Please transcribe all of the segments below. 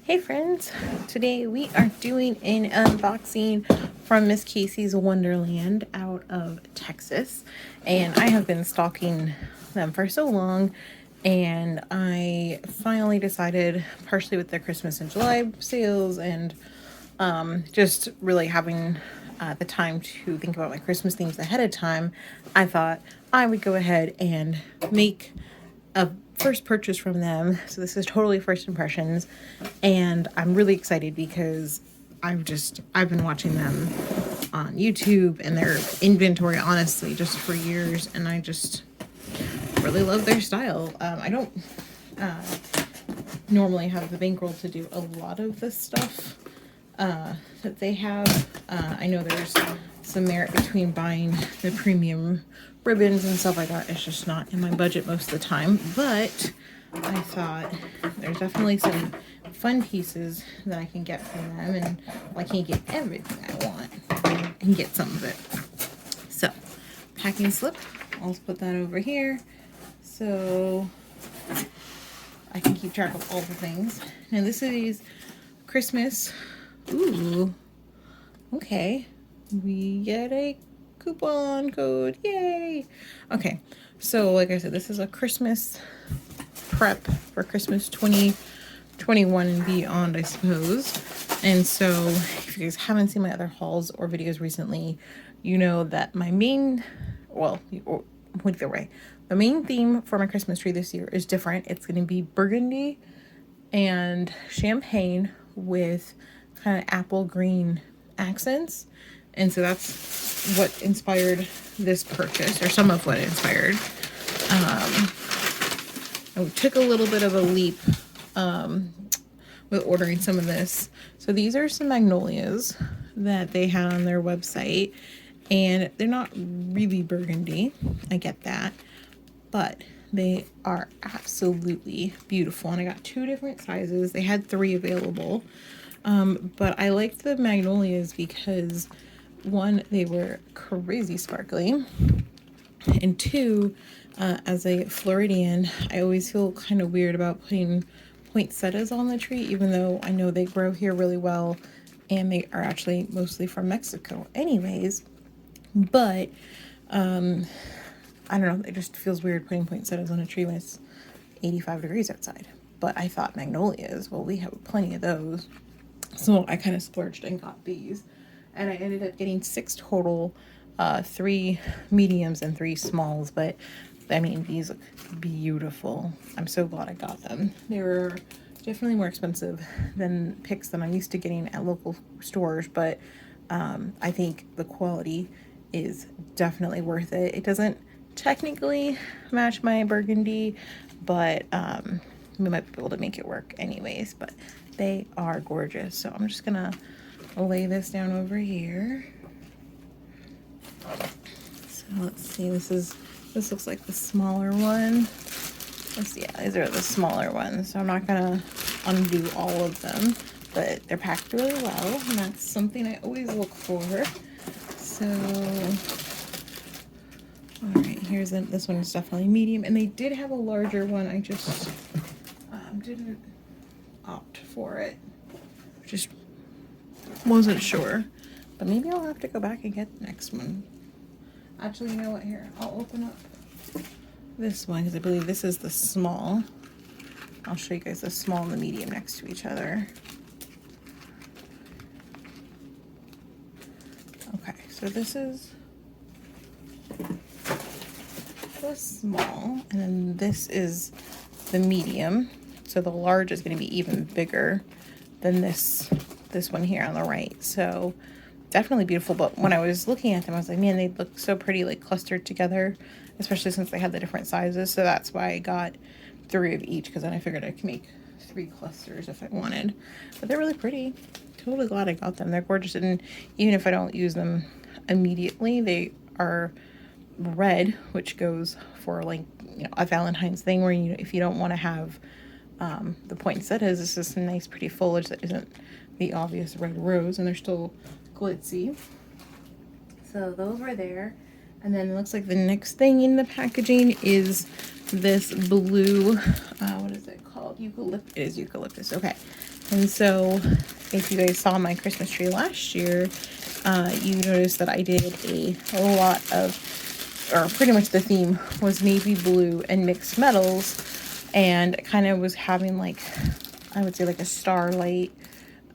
Hey friends, today we are doing an unboxing from Miss Cayce's Wonderland out of Texas, and I have been stalking them for so long, and I finally decided, partially with the Christmas and July sales and just really having the time to think about my Christmas themes ahead of time, I thought I would go ahead and make a first purchase from them. So this is totally first impressions, and I'm really excited because I've been watching them on YouTube and their inventory honestly just for years, and I just really love their style. I don't normally have the bankroll to do a lot of the stuff that they have. I know there's some merit between buying the premium ribbons and stuff like that. It's just not in my budget most of the time, but I thought there's definitely some fun pieces that I can get from them, and I can't get everything I want, I can get some of it. So, packing slip, I'll just put that over here so I can keep track of all the things. Now this is Christmas. Ooh, okay, we get a coupon code, yay. Okay, so like I said, this is a Christmas prep for Christmas 2021 and beyond, I suppose. And so if you guys haven't seen my other hauls or videos recently, you know that my main, well, either way, the main theme for my Christmas tree this year is different. It's going to be burgundy and champagne with kind of apple green accents. And so that's what inspired this purchase, or some of what inspired. I took a little bit of a leap with ordering some of this. So these are some magnolias that they had on their website, and they're not really burgundy, I get that, but they are absolutely beautiful. And I got 2 different sizes. They had 3 available, but I liked the magnolias because 1, they were crazy sparkly, and 2, as a Floridian, I always feel kind of weird about putting poinsettias on the tree, even though I know they grow here really well, and they are actually mostly from Mexico anyways. But I don't know, it just feels weird putting poinsettias on a tree when it's 85 degrees outside. But I thought magnolias, well, we have plenty of those, so I kind of splurged and got these, and I ended up getting 6 total, 3 mediums and 3 smalls. But I mean, these look beautiful. I'm so glad I got them. They were definitely more expensive than picks than I'm used to getting at local stores, but I think the quality is definitely worth it. It doesn't technically match my burgundy, but we might be able to make it work anyways. But they are gorgeous. So I'm just gonna lay this down over here. So let's see, this looks like the smaller one. Yeah, these are the smaller ones. So I'm not gonna undo all of them, but they're packed really well, and that's something I always look for. So, all right, this one is definitely medium, and they did have a larger one. I just didn't opt for it. Just wasn't sure, but maybe I'll have to go back and get the next one. Actually, you know what? Here, I'll open up this one because I believe this is the small. I'll show you guys the small and the medium next to each other. Okay, so this is the small, and then this is the medium. So the large is going to be even bigger than this one here on the right. So definitely beautiful. But when I was looking at them, I was like, man, they look so pretty, like clustered together, especially since they had the different sizes. So that's why I got 3 of each, because then I figured I could make 3 clusters if I wanted. But they're really pretty. Totally glad I got them. They're gorgeous, and even if I don't use them immediately, they are red, which goes for, like, you know, a Valentine's thing where if you don't want to have the poinsettias, it's just a nice pretty foliage that isn't the obvious red rose, and they're still glitzy. So those were there. And then it looks like the next thing in the packaging is this blue, what is it called? Eucalyptus. It is eucalyptus. Okay. And so if you guys saw my Christmas tree last year, you noticed that I did a lot of, or pretty much the theme was navy blue and mixed metals, and it kind of was having like, I would say like a starlight,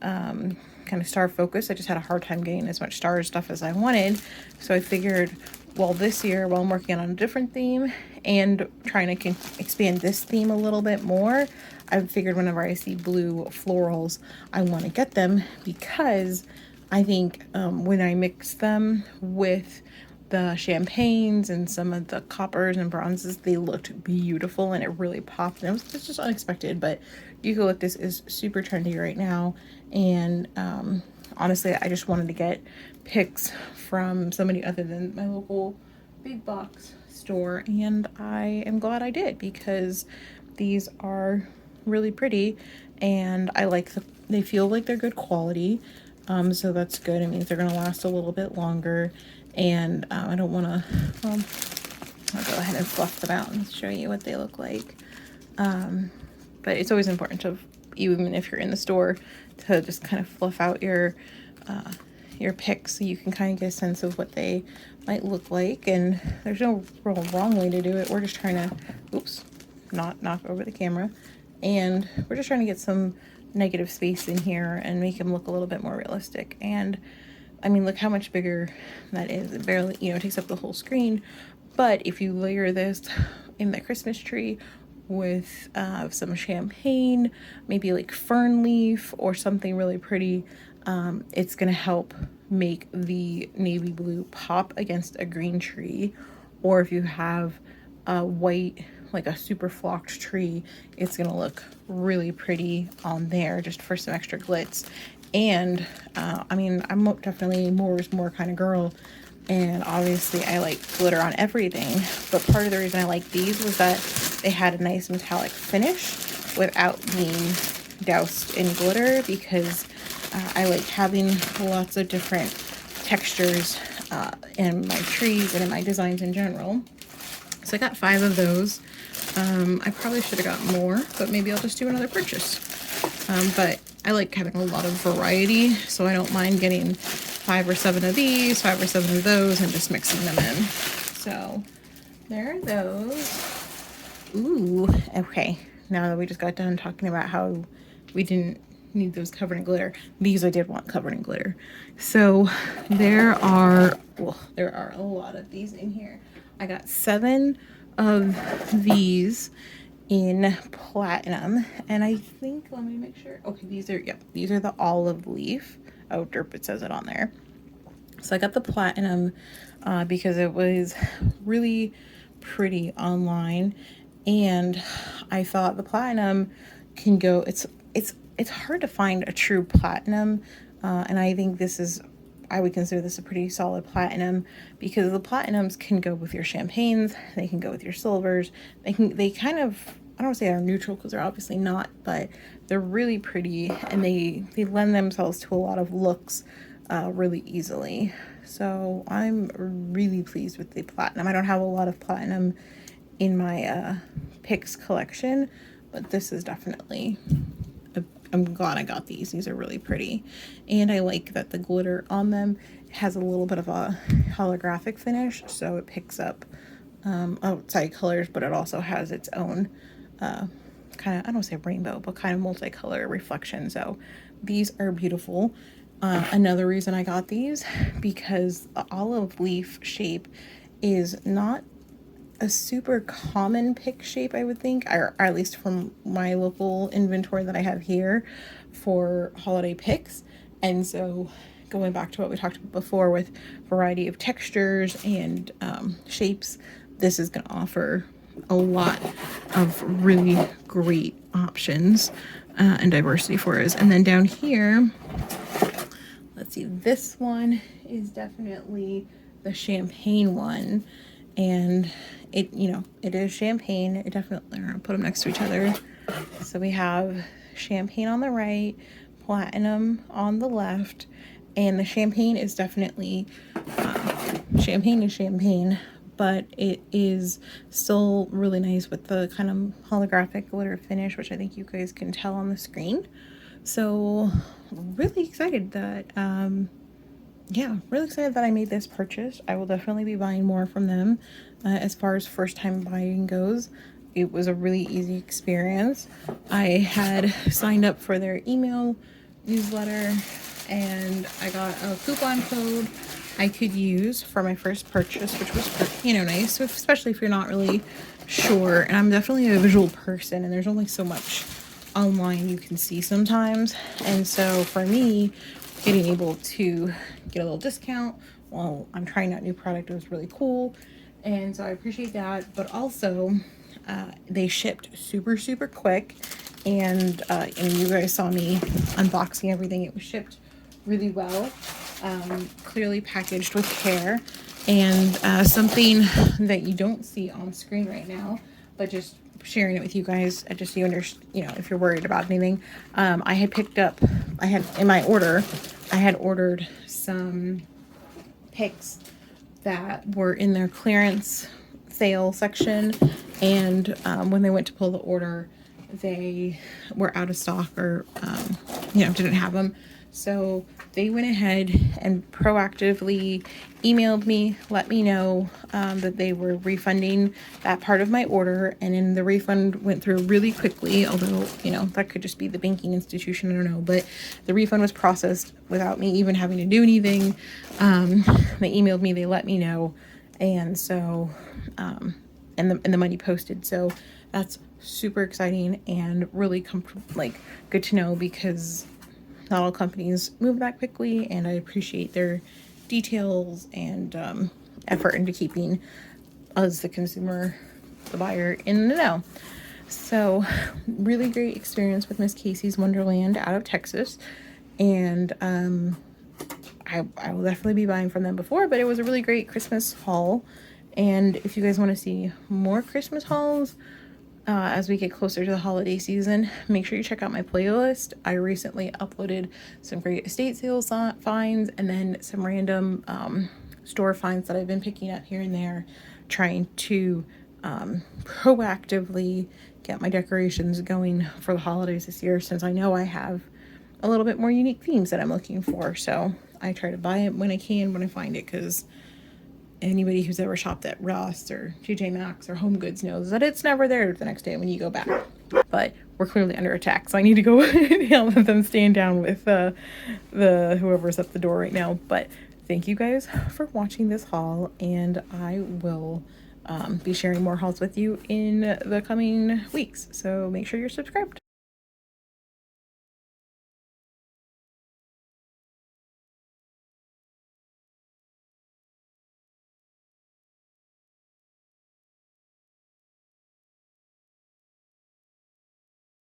kind of star focus. I just had a hard time getting as much star stuff as I wanted. So I figured, well, this year, while I'm working on a different theme and trying to expand this theme a little bit more, I figured whenever I see blue florals, I want to get them, because I think when I mix them with the champagnes and some of the coppers and bronzes, they looked beautiful and it really popped. And it's just unexpected, but eucalyptus is super trendy right now. And honestly, I just wanted to get picks from somebody other than my local big box store, and I am glad I did, because these are really pretty and I like they feel like they're good quality. So that's good. It means they're going to last a little bit longer, and I don't want to, well, I'll go ahead and fluff them out and show you what they look like. But it's always important to, even if you're in the store, to just kind of fluff out your picks so you can kind of get a sense of what they might look like. And there's no real wrong way to do it. We're just trying to, oops, not knock over the camera. And we're just trying to get some negative space in here and make them look a little bit more realistic. And I mean, look how much bigger that is. It barely, it takes up the whole screen. But if you layer this in the Christmas tree with some champagne, maybe like fern leaf or something really pretty, it's gonna help make the navy blue pop against a green tree. Or if you have a white, like a super flocked tree, it's gonna look really pretty on there just for some extra glitz. And I mean, I'm definitely more is more kind of girl, and obviously I like glitter on everything, but part of the reason I like these was that they had a nice metallic finish without being doused in glitter, because I like having lots of different textures in my trees and in my designs in general. So I got 5 of those. I probably should have got more, but maybe I'll just do another purchase. But I like having a lot of variety, so I don't mind getting 5 or 7 of these, 5 or 7 of those, and just mixing them in. So there are those. Ooh, okay. Now that we just got done talking about how we didn't need those covered in glitter, these I did want covered in glitter. So there are a lot of these in here. I got 7 of these in platinum, and I think, let me make sure. Okay, these are the olive leaf. Oh, derp, it says it on there. So I got the platinum because it was really pretty online, and I thought the platinum can go, it's hard to find a true platinum, and I think I would consider this a pretty solid platinum, because the platinums can go with your champagnes, they can go with your silvers, they kind of, I don't want to say they're neutral because they're obviously not, but they're really pretty, and they lend themselves to a lot of looks really easily. So I'm really pleased with the platinum. I don't have a lot of platinum in my picks collection, but this is definitely, I'm glad I got these. These are really pretty. And I like that the glitter on them has a little bit of a holographic finish, so it picks up outside colors, but it also has its own kind of, I don't say rainbow, but kind of multicolor reflection. So these are beautiful. Another reason I got these, because the olive leaf shape is not a super common pick shape, I would think, or at least from my local inventory that I have here for holiday picks. And so going back to what we talked about before with variety of textures and shapes, this is going to offer a lot of really great options and diversity for us. And then down here, let's see, this one is definitely the champagne one, and it is champagne. It definitely, I'll put them next to each other. So we have champagne on the right, platinum on the left, and the champagne is definitely champagne, but it is still really nice with the kind of holographic glitter finish, which I think you guys can tell on the screen. So really excited that yeah, really excited that I made this purchase. I will definitely be buying more from them. As far as first time buying goes, it was a really easy experience. I had signed up for their email newsletter and I got a coupon code I could use for my first purchase, which was, you know, nice, so especially if you're not really sure. And I'm definitely a visual person and there's only so much online you can see sometimes. And so for me, getting able to get a little discount while I'm trying out new product was really cool. And so I appreciate that. But also, they shipped super quick. And you guys saw me unboxing everything. It was shipped really well, clearly packaged with care. And something that you don't see on screen right now, but just sharing it with you guys, just so you understand, you know, if you're worried about anything. I had picked up, I had in my order, I had ordered some picks that were in their clearance sale section, and when they went to pull the order, they were out of stock or you know, didn't have them. So they went ahead and proactively emailed me, let me know that they were refunding that part of my order. And then the refund went through really quickly, although, you know, that could just be the banking institution, I don't know. But the refund was processed without me even having to do anything. They emailed me, they let me know. And so, and the money posted. So that's super exciting and really like good to know, because not all companies move that quickly, and I appreciate their details and effort into keeping us, the consumer, the buyer, in the know. So really great experience with Miss Cayce's Wonderland out of Texas, and I will definitely be buying from them before, but it was a really great Christmas haul. And if you guys want to see more Christmas hauls, as we get closer to the holiday season, make sure you check out my playlist. I recently uploaded some great estate sales finds, and then some random store finds that I've been picking up here and there, trying to proactively get my decorations going for the holidays this year, since I know I have a little bit more unique themes that I'm looking for. So I try to buy it when I can, when I find it, because anybody who's ever shopped at Ross or TJ Maxx or Home Goods knows that it's never there the next day when you go back. But we're clearly under attack, so I need to go yell at them, stand down with the whoever's at the door right now. But thank you guys for watching this haul, and I will be sharing more hauls with you in the coming weeks. So make sure you're subscribed.